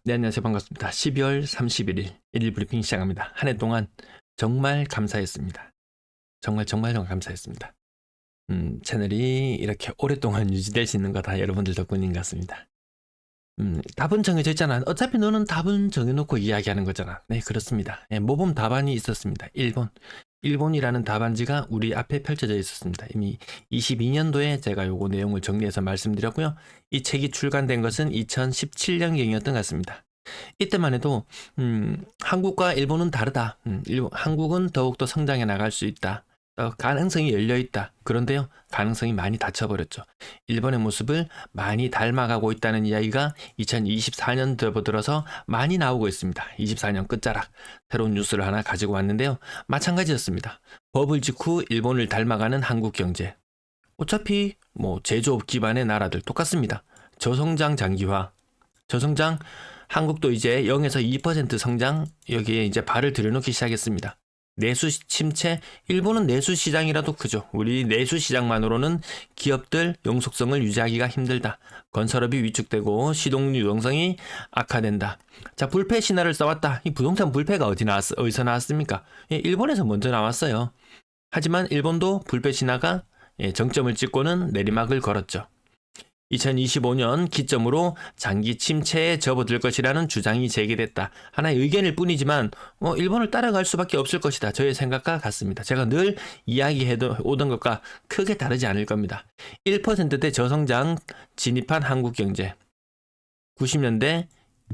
네, 안녕하세요. 반갑습니다. 12월 31일 일일 브리핑 시작합니다. 한 해 동안 정말 감사했습니다. 정말 감사했습니다. 채널이 이렇게 오랫동안 유지될 수 있는 거 다 여러분들 덕분인 것 같습니다. 답은 정해져 있잖아. 어차피 너는 답은 정해놓고 이야기하는 거잖아. 네, 그렇습니다. 모범 답안이 있었습니다. 일본이라는 답안지가 우리 앞에 펼쳐져 있었습니다. 이미 22년도에 제가 요거 내용을 정리해서 말씀드렸고요. 이 책이 출간된 것은 2017년경이었던 것 같습니다. 이때만 해도 한국과 일본은 다르다. 한국은 더욱더 성장해 나갈 수 있다. 가능성이 열려있다. 그런데요, 가능성이 많이 닫혀버렸죠. 일본의 모습을 많이 닮아가고 있다는 이야기가 2024년 들어서 많이 나오고 있습니다. 24년 끝자락 새로운 뉴스를 하나 가지고 왔는데요. 마찬가지였습니다. 버블 직후 일본을 닮아가는 한국 경제. 어차피 제조업 기반의 나라들 똑같습니다. 저성장 장기화. 저성장 한국도 이제 0에서 2% 성장, 여기에 이제 발을 들여놓기 시작했습니다. 내수 침체, 일본은 내수 시장이라도 크죠. 우리 내수 시장만으로는 기업들 용속성을 유지하기가 힘들다. 건설업이 위축되고 시동 유동성이 악화된다. 자, 불패 신화를 써왔다. 이 부동산 불패가 어디서 나왔습니까? 일본에서 먼저 나왔어요. 하지만 일본도 불패 신화가 정점을 찍고는 내리막을 걸었죠. 2025년 기점으로 장기 침체에 접어들 것이라는 주장이 제기됐다. 하나의 의견일 뿐이지만 일본을 따라갈 수밖에 없을 것이다. 저의 생각과 같습니다. 제가 늘 이야기해 오던 것과 크게 다르지 않을 겁니다. 1%대 저성장 진입한 한국 경제. 90년대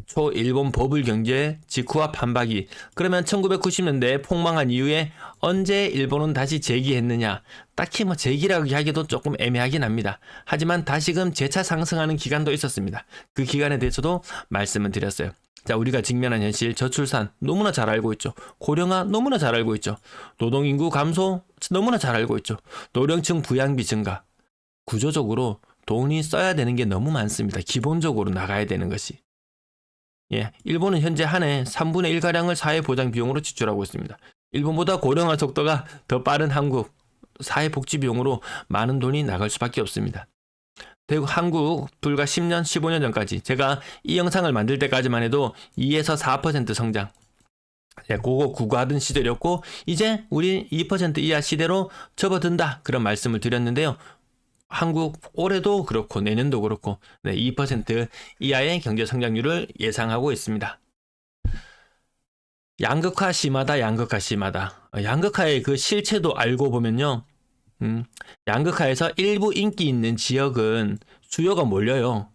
초 일본 버블 경제 직후와 반박이. 그러면 1990년대에 폭망한 이후에 언제 일본은 다시 재기했느냐? 딱히 재기라고 하기도 조금 애매하긴 합니다. 하지만 다시금 재차 상승하는 기간도 있었습니다. 그 기간에 대해서도 말씀을 드렸어요. 자, 우리가 직면한 현실, 저출산 너무나 잘 알고 있죠. 고령화 너무나 잘 알고 있죠. 노동인구 감소 너무나 잘 알고 있죠. 노령층 부양비 증가. 구조적으로 돈이 써야 되는 게 너무 많습니다. 기본적으로 나가야 되는 것이. 일본은 현재 한 해 3분의 1가량을 사회보장 비용으로 지출하고 있습니다. 일본보다 고령화 속도가 더 빠른 한국, 사회복지 비용으로 많은 돈이 나갈 수밖에 없습니다. 대구 한국 불과 10년, 15년 전까지 제가 이 영상을 만들 때까지만 해도 2에서 4% 성장. 그거 구가하던 시절이었고 이제 우리 2% 이하 시대로 접어든다. 그런 말씀을 드렸는데요. 한국 올해도 그렇고 내년도 그렇고 2% 이하의 경제 성장률을 예상하고 있습니다. 양극화 심하다. 양극화의 그 실체도 알고 보면요. 양극화에서 일부 인기 있는 지역은 수요가 몰려요.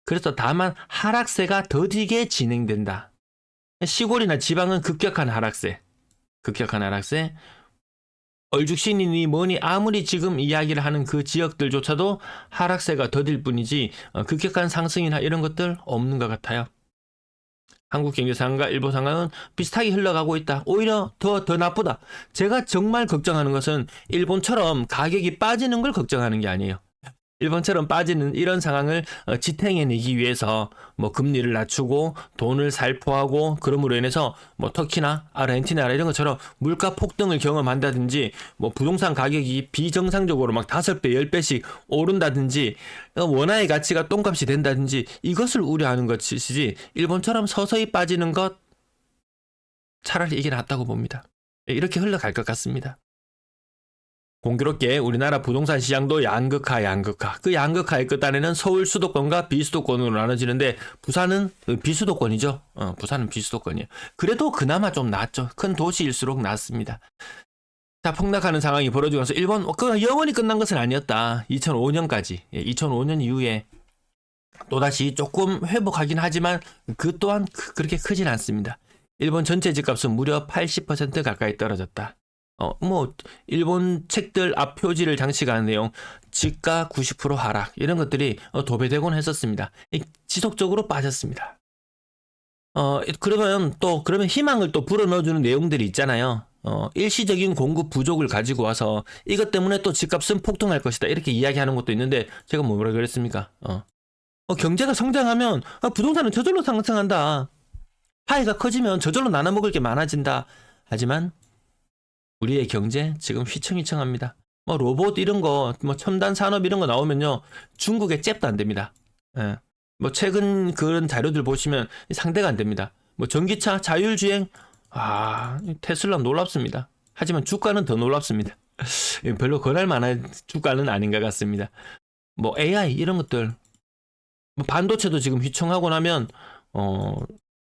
그래서 다만 하락세가 더디게 진행된다. 시골이나 지방은 급격한 하락세. 얼죽신이니 뭐니 아무리 지금 이야기를 하는 그 지역들조차도 하락세가 더딜 뿐이지 급격한 상승이나 이런 것들 없는 것 같아요. 한국 경제 상황과 일본 상황은 비슷하게 흘러가고 있다. 오히려 더 나쁘다. 제가 정말 걱정하는 것은 일본처럼 가격이 빠지는 걸 걱정하는 게 아니에요. 일본처럼 빠지는 이런 상황을 지탱해내기 위해서 금리를 낮추고 돈을 살포하고 그럼으로 인해서 터키나 아르헨티나 이런 것처럼 물가 폭등을 경험한다든지 부동산 가격이 비정상적으로 5배, 10배씩 오른다든지 원화의 가치가 똥값이 된다든지 이것을 우려하는 것이지 일본처럼 서서히 빠지는 것 차라리 이게 낫다고 봅니다. 이렇게 흘러갈 것 같습니다. 공교롭게 우리나라 부동산 시장도 양극화. 그 양극화의 끝단에는 서울 수도권과 비수도권으로 나눠지는데 부산은 비수도권이죠. 부산은 비수도권이에요. 그래도 그나마 좀 낫죠. 큰 도시일수록 낫습니다. 자, 폭락하는 상황이 벌어지고 나서 일본 영원히 끝난 것은 아니었다. 2005년까지. 2005년 이후에 또다시 조금 회복하긴 하지만 그 또한 그렇게 크진 않습니다. 일본 전체 집값은 무려 80% 가까이 떨어졌다. 일본 책들 앞 표지를 장식하는 내용, 지가 90% 하락, 이런 것들이 도배되곤 했었습니다. 지속적으로 빠졌습니다. 그러면 희망을 또 불어넣어주는 내용들이 있잖아요. 일시적인 공급 부족을 가지고 와서 이것 때문에 또 집값은 폭등할 것이다. 이렇게 이야기하는 것도 있는데, 제가 뭐라 그랬습니까? 경제가 성장하면 부동산은 저절로 상승한다. 파이가 커지면 저절로 나눠 먹을 게 많아진다. 하지만, 우리의 경제 지금 휘청휘청합니다. 로봇 이런 거, 첨단 산업 이런 거 나오면요. 중국에 잽도 안 됩니다. 뭐 최근 그런 자료들 보시면 상대가 안 됩니다. 뭐 전기차 자율주행, 테슬라 놀랍습니다. 하지만 주가는 더 놀랍습니다. 별로 권할 만한 주가는 아닌 것 같습니다. 뭐 AI 이런 것들, 뭐 반도체도 지금 휘청하고 나면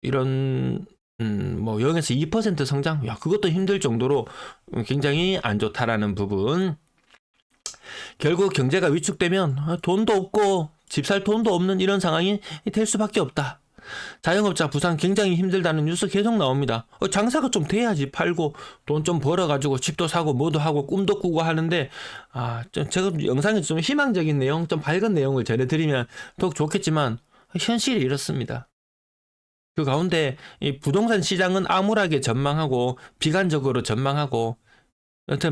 이런 뭐 0에서 2% 성장, 그것도 힘들 정도로 굉장히 안 좋다라는 부분. 결국 경제가 위축되면 돈도 없고 집 살 돈도 없는 이런 상황이 될 수밖에 없다. 자영업자 부상 굉장히 힘들다는 뉴스 계속 나옵니다. 장사가 좀 돼야지 팔고 돈 좀 벌어가지고 집도 사고 뭐도 하고 꿈도 꾸고 하는데, 제가 영상에 좀 희망적인 내용, 좀 밝은 내용을 전해드리면 더욱 좋겠지만 현실이 이렇습니다. 그 가운데 이 부동산 시장은 암울하게 전망하고 비관적으로 전망하고, 늘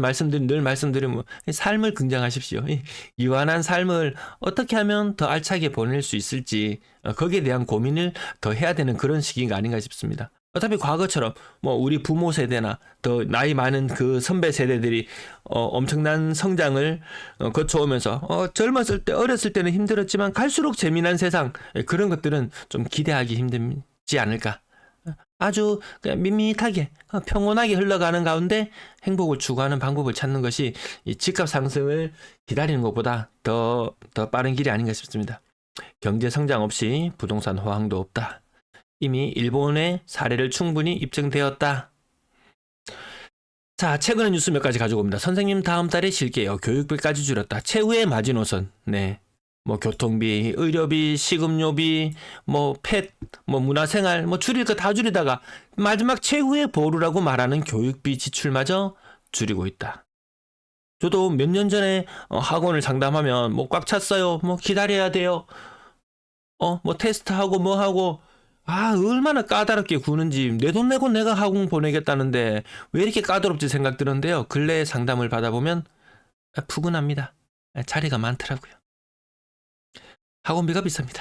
말씀드리면 삶을 긍정하십시오. 유한한 삶을 어떻게 하면 더 알차게 보낼 수 있을지, 거기에 대한 고민을 더 해야 되는 그런 시기가 아닌가 싶습니다. 어차피 과거처럼 뭐 우리 부모 세대나 더 나이 많은 그 선배 세대들이 엄청난 성장을 거쳐오면서 젊었을 때, 어렸을 때는 힘들었지만 갈수록 재미난 세상, 그런 것들은 좀 기대하기 힘들지 않을까. 아주 그냥 밋밋하게 평온하게 흘러가는 가운데 행복을 추구하는 방법을 찾는 것이 이 집값 상승을 기다리는 것보다 더 빠른 길이 아닌가 싶습니다. 경제 성장 없이 부동산 호황도 없다. 이미 일본의 사례를 충분히 입증되었다. 자, 최근의 뉴스 몇 가지 가지고 옵니다. 선생님 다음 달에 쉴게요. 교육비까지 줄였다. 최후의 마지노선. 네. 뭐 교통비, 의료비, 식음료비, 뭐 펫, 뭐 문화생활, 뭐 줄일 거 다 줄이다가 마지막 최후의 보루라고 말하는 교육비 지출마저 줄이고 있다. 저도 몇 년 전에 학원을 상담하면 뭐 꽉 찼어요. 뭐 기다려야 돼요. 뭐 테스트하고 뭐 하고, 얼마나 까다롭게 구는지, 내 돈 내고 내가 학원 보내겠다는데 왜 이렇게 까다롭지 생각 드는데요. 근래 상담을 받아보면 푸근합니다. 자리가 많더라고요. 학원비가 비쌉니다.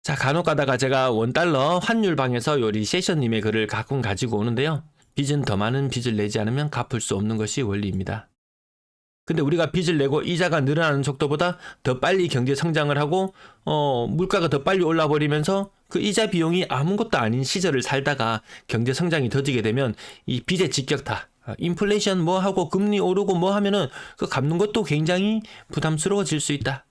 자, 간혹 가다가 제가 원달러 환율방에서 요 리세션님의 글을 가끔 가지고 오는데요. 빚은 더 많은 빚을 내지 않으면 갚을 수 없는 것이 원리입니다. 근데 우리가 빚을 내고 이자가 늘어나는 속도보다 더 빨리 경제 성장을 하고 물가가 더 빨리 올라버리면서 그 이자 비용이 아무것도 아닌 시절을 살다가 경제 성장이 더디게 되면 이 빚의 직격타, 인플레이션 뭐 하고 금리 오르고 뭐 하면은 그 갚는 것도 굉장히 부담스러워질 수 있다.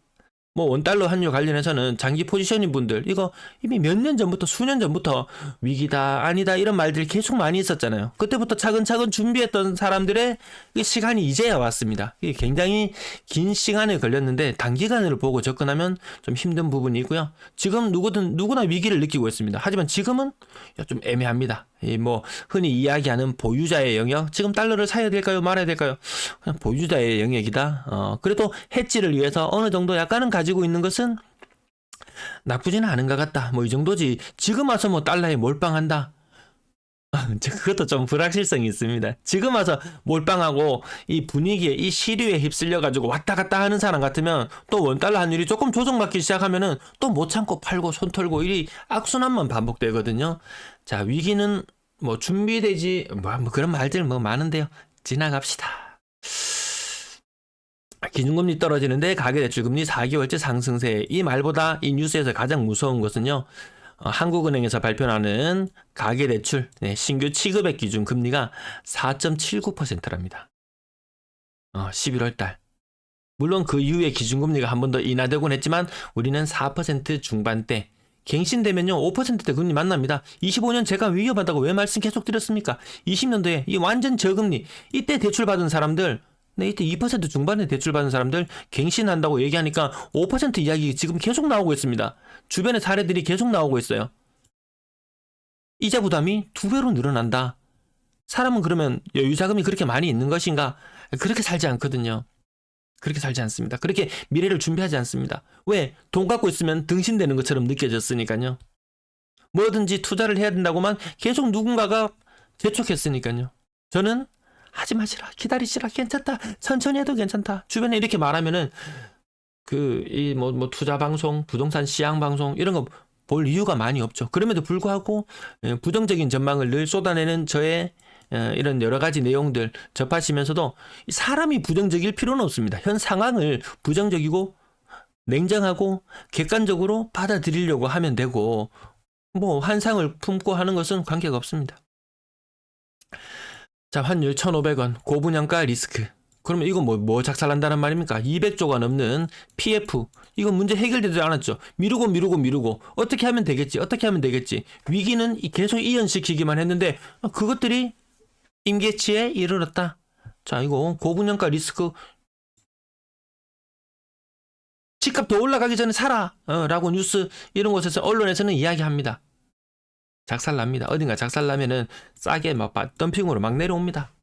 뭐 원달러 환율 관련해서는 장기 포지션인 분들, 이거 이미 몇 년 전부터, 수년 전부터 위기다 아니다 이런 말들이 계속 많이 있었잖아요. 그때부터 차근차근 준비했던 사람들의 시간이 이제야 왔습니다. 이게 굉장히 긴 시간에 걸렸는데 단기간으로 보고 접근하면 좀 힘든 부분이 있고요. 지금 누구나 위기를 느끼고 있습니다. 하지만 지금은 좀 애매합니다. 뭐 흔히 이야기하는 보유자의 영역, 지금 달러를 사야 될까요, 말아야 될까요? 그냥 보유자의 영역이다. 그래도 해지를 위해서 어느 정도 약간은 가지고 있는 것은 나쁘지는 않은 것 같다. 뭐 이 정도지. 지금 와서 뭐 달러에 몰빵한다. 그것도 좀 불확실성이 있습니다. 지금 와서 몰빵하고 이 분위기에, 이 시류에 휩쓸려 가지고 왔다 갔다 하는 사람 같으면 또 원달러 환율이 조금 조정받기 시작하면은 또 못 참고 팔고 손 털고 이 악순환만 반복되거든요. 자, 위기는 뭐 준비되지 뭐 그런 말들 뭐 많은데요. 지나갑시다. 기준금리 떨어지는데 가계대출금리 4개월째 상승세. 이 말보다 이 뉴스에서 가장 무서운 것은요, 한국은행에서 발표하는 가계대출 신규 취급액 기준 금리가 4.79%랍니다. 11월 달. 물론 그 이후에 기준금리가 한 번 더 인하되곤 했지만 우리는 4% 중반대. 갱신되면요 5%대 금리 만납니다. 25년 제가 위협하다고 왜 말씀 계속 드렸습니까? 20년도에 이 완전 저금리, 이때 대출 받은 사람들, 이때 2% 중반에 대출 받은 사람들 갱신한다고 얘기하니까 5% 이야기 지금 계속 나오고 있습니다. 주변의 사례들이 계속 나오고 있어요. 이자 부담이 2배로 늘어난다. 사람은 그러면 여유자금이 그렇게 많이 있는 것인가? 그렇게 살지 않거든요. 그렇게 살지 않습니다. 그렇게 미래를 준비하지 않습니다. 왜? 돈 갖고 있으면 등신되는 것처럼 느껴졌으니까요. 뭐든지 투자를 해야 된다고만 계속 누군가가 재촉했으니까요. 저는 하지 마시라, 기다리시라, 괜찮다, 천천히 해도 괜찮다. 주변에 이렇게 말하면은 뭐 투자 방송, 부동산 시향 방송 이런 거 볼 이유가 많이 없죠. 그럼에도 불구하고 부정적인 전망을 늘 쏟아내는 저의 이런 여러 가지 내용들 접하시면서도 사람이 부정적일 필요는 없습니다. 현 상황을 부정적이고 냉정하고 객관적으로 받아들이려고 하면 되고 뭐 환상을 품고 하는 것은 관계가 없습니다. 자, 환율 1,500원, 고분양가 리스크. 그러면 이거 뭐 작살난다는 말입니까? 200조가 넘는 PF. 이거 문제 해결되지 않았죠. 미루고 어떻게 하면 되겠지. 위기는 계속 이연시키기만 했는데 그것들이 임계치에 이르렀다. 자, 이거 고분양가 리스크. 집값 더 올라가기 전에 사라 라고 뉴스 이런 곳에서 언론에서는 이야기합니다. 작살납니다. 어딘가 작살나면은 싸게 막 덤핑으로 막 내려옵니다.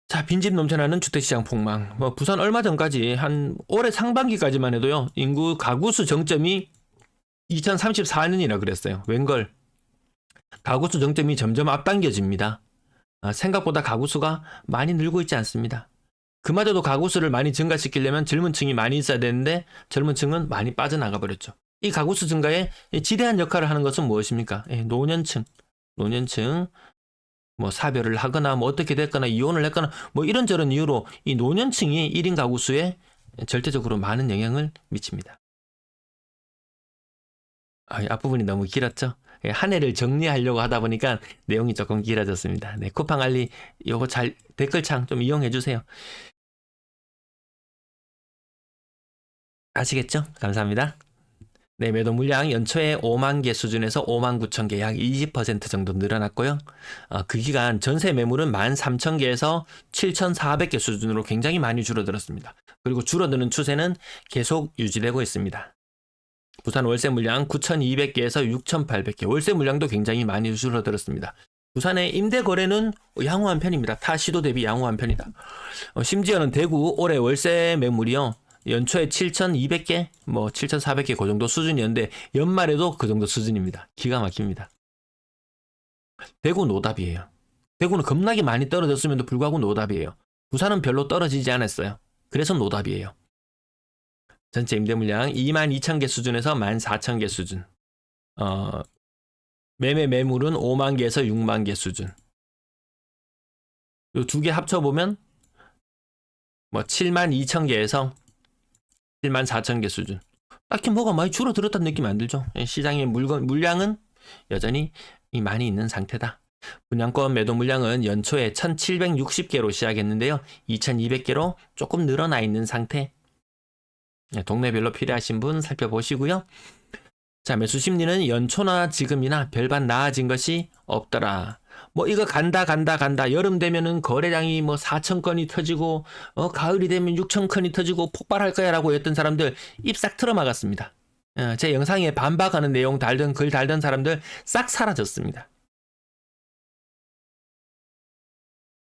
자, 빈집 넘쳐나는 주택시장 폭망. 뭐 부산 얼마 전까지 한 올해 상반기까지만 해도요. 인구 가구수 정점이 2034년이라 그랬어요. 웬걸. 가구수 정점이 점점 앞당겨집니다. 생각보다 가구수가 많이 늘고 있지 않습니다. 그마저도 가구수를 많이 증가시키려면 젊은 층이 많이 있어야 되는데 젊은 층은 많이 빠져나가 버렸죠. 이 가구수 증가에 지대한 역할을 하는 것은 무엇입니까? 노년층 뭐 사별을 하거나 뭐 어떻게 됐거나 이혼을 했거나 뭐 이런저런 이유로 이 노년층이 1인 가구수에 절대적으로 많은 영향을 미칩니다. 앞부분이 너무 길었죠? 한 해를 정리하려고 하다 보니까 내용이 조금 길어졌습니다. 네, 쿠팡 알리 요거 잘 댓글창 좀 이용해 주세요. 아시겠죠? 감사합니다. 네, 매도 물량 연초에 5만 개 수준에서 5만 9천 개, 약 20% 정도 늘어났고요. 그 기간 전세 매물은 13,000개에서 7,400개 수준으로 굉장히 많이 줄어들었습니다. 그리고 줄어드는 추세는 계속 유지되고 있습니다. 부산 월세 물량 9,200개에서 6,800개, 월세 물량도 굉장히 많이 줄어들었습니다. 부산의 임대 거래는 양호한 편입니다. 타 시도 대비 양호한 편이다. 심지어는 대구 올해 월세 매물이요. 연초에 7,200개, 뭐 7,400개 그 정도 수준이었는데 연말에도 그 정도 수준입니다. 기가 막힙니다. 대구 노답이에요. 대구는 겁나게 많이 떨어졌음에도 불구하고 노답이에요. 부산은 별로 떨어지지 않았어요. 그래서 노답이에요. 전체 임대 물량 22,000개 수준에서 14,000개 수준. 매매 매물은 5만 개에서 6만 개 수준. 이 두 개 합쳐보면 뭐 72,000개에서 74,000개 수준. 딱히 뭐가 많이 줄어들었다는 느낌이 안 들죠. 시장의 물량은 여전히 많이 있는 상태다. 분양권 매도 물량은 연초에 1,760개로 시작했는데요. 2,200개로 조금 늘어나 있는 상태. 동네별로 필요하신 분 살펴보시고요. 자, 매수 심리는 연초나 지금이나 별반 나아진 것이 없더라. 뭐 이거 간다. 여름 되면은 거래량이 뭐 4,000건이 터지고 가을이 되면 6,000건이 터지고 폭발할 거야 라고 했던 사람들 입 싹 틀어막았습니다. 제 영상에 반박하는 내용 달던 글 달던 사람들 싹 사라졌습니다.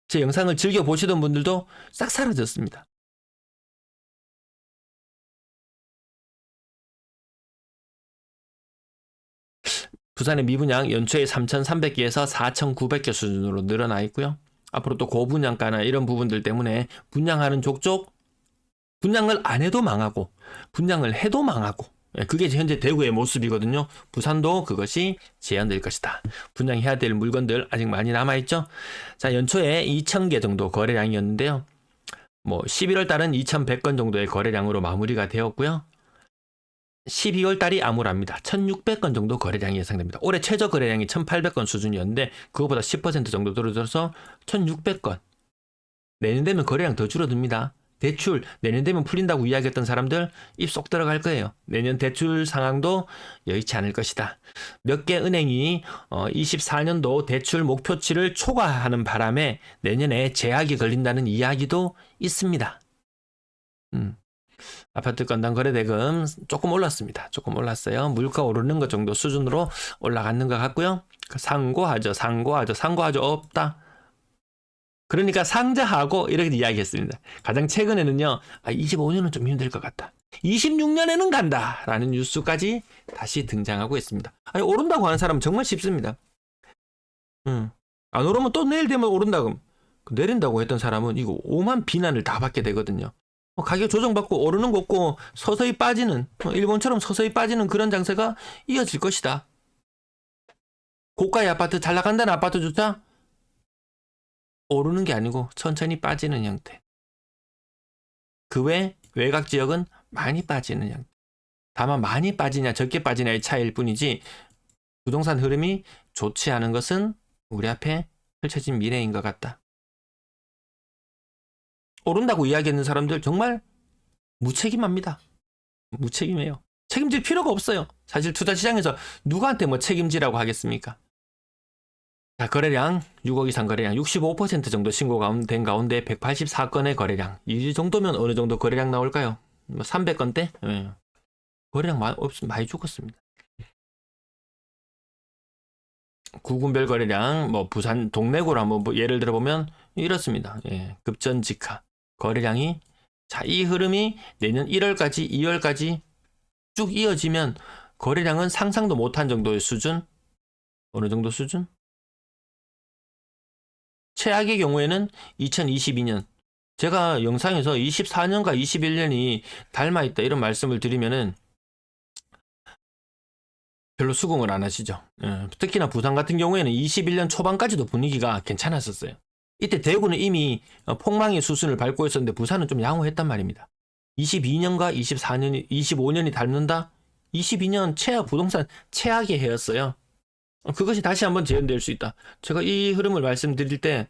제 영상을 즐겨 보시던 분들도 싹 사라졌습니다. 부산의 미분양 연초에 3,300개에서 4,900개 수준으로 늘어나 있고요. 앞으로 또 고분양가나 이런 부분들 때문에 분양하는 족족 분양을 안 해도 망하고 분양을 해도 망하고 그게 현재 대구의 모습이거든요. 부산도 그것이 재현될 것이다. 분양해야 될 물건들 아직 많이 남아있죠. 자, 연초에 2,000개 정도 거래량이었는데요. 뭐 11월 달은 2,100건 정도의 거래량으로 마무리가 되었고요. 12월 달이 암울합니다. 1,600건 정도 거래량이 예상됩니다. 올해 최저 거래량이 1,800건 수준이었는데 그거보다 10% 정도 떨어져서 1,600건. 내년 되면 거래량 더 줄어듭니다. 대출 내년 되면 풀린다고 이야기했던 사람들 입 쏙 들어갈 거예요. 내년 대출 상황도 여의치 않을 것이다. 몇 개 은행이 24년도 대출 목표치를 초과하는 바람에 내년에 제약이 걸린다는 이야기도 있습니다. 아파트 건당 거래대금 조금 올랐습니다. 조금 올랐어요. 물가 오르는 것 정도 수준으로 올라가는 것 같고요. 상고하죠. 없다. 그러니까 상자하고 이렇게 이야기했습니다. 가장 최근에는요. 25년은 좀 힘들 것 같다. 26년에는 간다. 라는 뉴스까지 다시 등장하고 있습니다. 오른다고 하는 사람은 정말 쉽습니다. 안 오르면 또 내일 되면 오른다고. 내린다고 했던 사람은 이거 오만 비난을 다 받게 되거든요. 가격 조정받고 오르는 거 없고 서서히 빠지는 일본처럼 서서히 빠지는 그런 장세가 이어질 것이다. 고가의 아파트 잘 나간다는 아파트조차 오르는 게 아니고 천천히 빠지는 형태. 그 외 외곽 지역은 많이 빠지는 양. 다만 많이 빠지냐 적게 빠지냐의 차이일 뿐이지 부동산 흐름이 좋지 않은 것은 우리 앞에 펼쳐진 미래인 것 같다. 오른다고 이야기하는 사람들 정말 무책임합니다. 무책임해요. 책임질 필요가 없어요. 사실 투자시장에서 누구한테 뭐 책임지라고 하겠습니까? 자, 거래량 6억 이상 거래량 65% 정도 신고된 가운데 184건의 거래량. 이 정도면 어느 정도 거래량 나올까요? 뭐 300건대? 예. 거래량 많이 죽었습니다. 구군별 거래량, 뭐 부산 동래구로 한번 뭐 예를 들어보면 이렇습니다. 예, 급전직하 거래량이 자, 이 흐름이 내년 1월까지 2월까지 쭉 이어지면 거래량은 상상도 못한 정도의 수준. 어느 정도 수준? 최악의 경우에는 2022년. 제가 영상에서 24년과 21년이 닮아있다 이런 말씀을 드리면은 별로 수긍을 안 하시죠. 예, 특히나 부산 같은 경우에는 21년 초반까지도 분위기가 괜찮았었어요. 이때 대구는 이미 폭망의 수순을 밟고 있었는데 부산은 좀 양호했단 말입니다. 22년과 24년이 25년이 닮는다? 22년 부동산 최악의 해였어요. 그것이 다시 한번 재현될 수 있다. 제가 이 흐름을 말씀드릴 때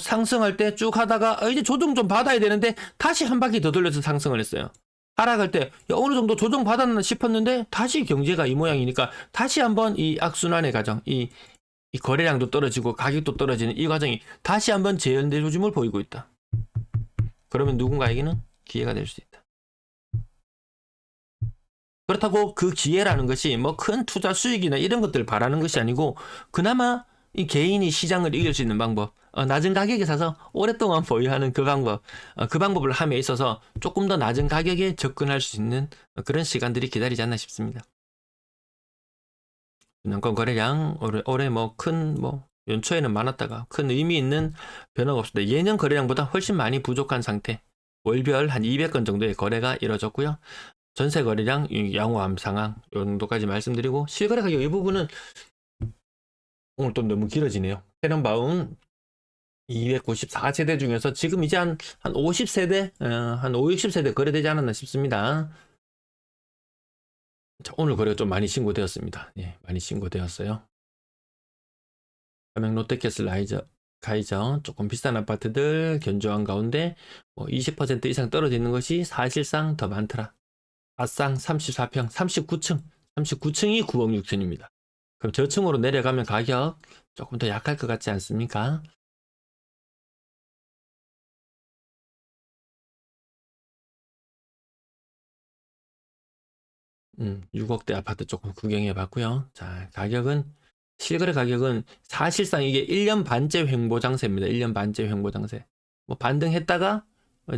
상승할 때 쭉 하다가 이제 조정 좀 받아야 되는데 다시 한 바퀴 더 돌려서 상승을 했어요. 하락할 때 어느 정도 조정 받았나 싶었는데 다시 경제가 이 모양이니까 다시 한번 이 악순환의 과정, 이 거래량도 떨어지고 가격도 떨어지는 이 과정이 다시 한번 재현될 조짐을 보이고 있다. 그러면 누군가에게는 기회가 될 수 있다. 그렇다고 그 기회라는 것이 뭐 큰 투자 수익이나 이런 것들을 바라는 것이 아니고 그나마 이 개인이 시장을 이길 수 있는 방법, 낮은 가격에 사서 오랫동안 보유하는 그 방법, 그 방법을 함에 있어서 조금 더 낮은 가격에 접근할 수 있는 그런 시간들이 기다리지 않나 싶습니다. 분양권 거래량 올해 연초에는 많았다가 큰 의미 있는 변화가 없습니다. 예년 거래량보다 훨씬 많이 부족한 상태. 월별 한 200건 정도의 거래가 이루어졌고요. 전세 거래량 양호함 상황 이 정도까지 말씀드리고 실거래 가격 이 부분은 오늘 또 너무 길어지네요. 테넌바움 294세대 중에서 지금 이제 한 50세대, 한 5, 60세대 거래되지 않았나 싶습니다. 자, 오늘 거래가 좀 많이 신고되었습니다. 예, 많이 신고되었어요. 가명 롯데캐슬 가이저 조금 비싼 아파트들 견조한 가운데 20% 이상 떨어져 있는 것이 사실상 더 많더라. 아쌍 34평 39층이 9억 6천입니다. 그럼 저층으로 내려가면 가격 조금 더 약할 것 같지 않습니까? 음, 6억대 아파트 조금 구경해 봤고요. 자, 실거래 가격은 사실상 이게 1년 반째 횡보장세입니다. 1년 반째 횡보장세. 뭐 반등했다가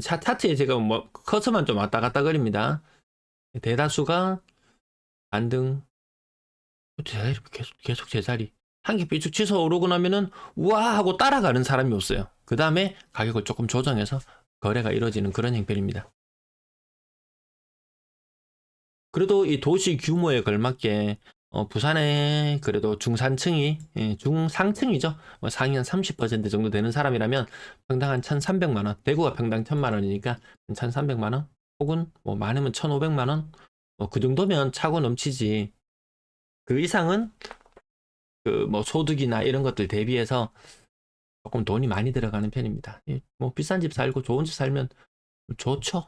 차트에 제가 뭐 커서만 좀 왔다 갔다 거립니다. 대다수가 반등 제자리 계속 제자리 한 개 삐쭉 치서 오르고 나면은 우와 하고 따라가는 사람이 없어요. 그 다음에 가격을 조금 조정해서 거래가 이루어지는 그런 형편입니다. 그래도 이 도시 규모에 걸맞게 부산에 그래도 중산층이 중상층이죠. 뭐 상위 한 30% 정도 되는 사람이라면 평당 한 1,300만 원, 대구가 평당 1,000만 원이니까 1,300만 원 혹은 뭐 많으면 1,500만 원, 그 정도면 차고 넘치지. 그 이상은 그 뭐 소득이나 이런 것들 대비해서 조금 돈이 많이 들어가는 편입니다. 뭐 비싼 집 살고 좋은 집 살면 좋죠.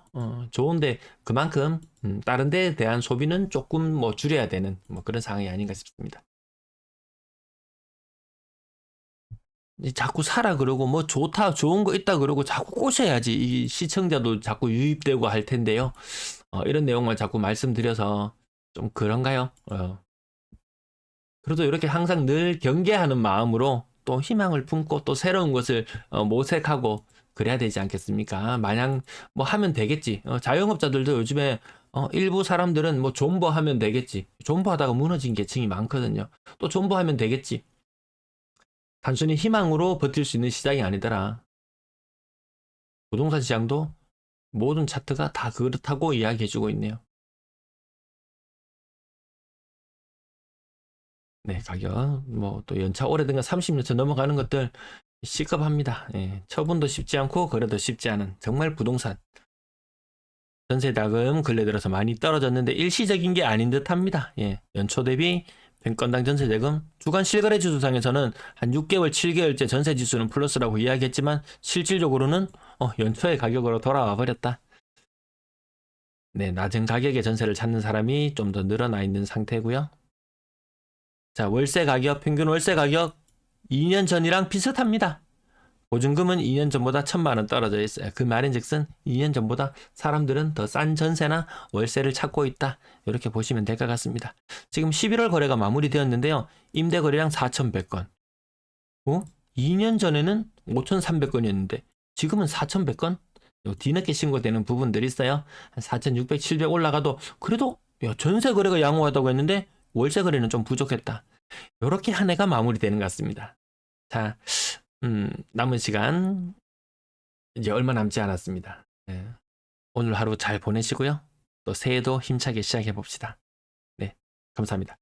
좋은데 그만큼 다른 데에 대한 소비는 조금 뭐 줄여야 되는 뭐 그런 상황이 아닌가 싶습니다. 자꾸 사라 그러고 뭐 좋다 좋은 거 있다 그러고 자꾸 꼬셔야지 이 시청자도 자꾸 유입되고 할 텐데요. 이런 내용만 자꾸 말씀드려서 좀 그런가요? 그래도 이렇게 항상 늘 경계하는 마음으로 또 희망을 품고 또 새로운 것을 모색하고 그래야 되지 않겠습니까? 마냥 뭐 하면 되겠지. 자영업자들도 요즘에 일부 사람들은 뭐 존버하면 되겠지. 존버하다가 무너진 계층이 많거든요. 또 존버하면 되겠지. 단순히 희망으로 버틸 수 있는 시장이 아니더라. 부동산 시장도 모든 차트가 다 그렇다고 이야기해주고 있네요. 네, 가격 뭐 또 연차 오래된 거 30년차 넘어가는 것들 시급합니다. 예, 처분도 쉽지 않고 거래도 쉽지 않은 정말 부동산 전세자금 근래 들어서 많이 떨어졌는데 일시적인 게 아닌 듯합니다. 예, 연초 대비 건당 전세자금 주간 실거래 지수상에서는 한 6개월, 7개월째 전세 지수는 플러스라고 이야기했지만 실질적으로는 연초의 가격으로 돌아와 버렸다. 네, 낮은 가격의 전세를 찾는 사람이 좀 더 늘어나 있는 상태고요. 자, 월세 가격, 평균 월세 가격 2년 전이랑 비슷합니다. 보증금은 2년 전보다 1,000만 원 떨어져 있어요. 그 말인즉슨 2년 전보다 사람들은 더 싼 전세나 월세를 찾고 있다. 이렇게 보시면 될 것 같습니다. 지금 11월 거래가 마무리되었는데요. 임대 거래량 4,100건. 2년 전에는 5,300건이었는데 지금은 4,100건? 뒤늦게 신고되는 부분들이 있어요. 한 4,600, 700 올라가도 그래도 전세 거래가 양호하다고 했는데 월세 거래는 좀 부족했다. 이렇게 한 해가 마무리되는 것 같습니다. 자, 남은 시간 이제 얼마 남지 않았습니다. 네. 오늘 하루 잘 보내시고요. 또 새해도 힘차게 시작해 봅시다. 네, 감사합니다.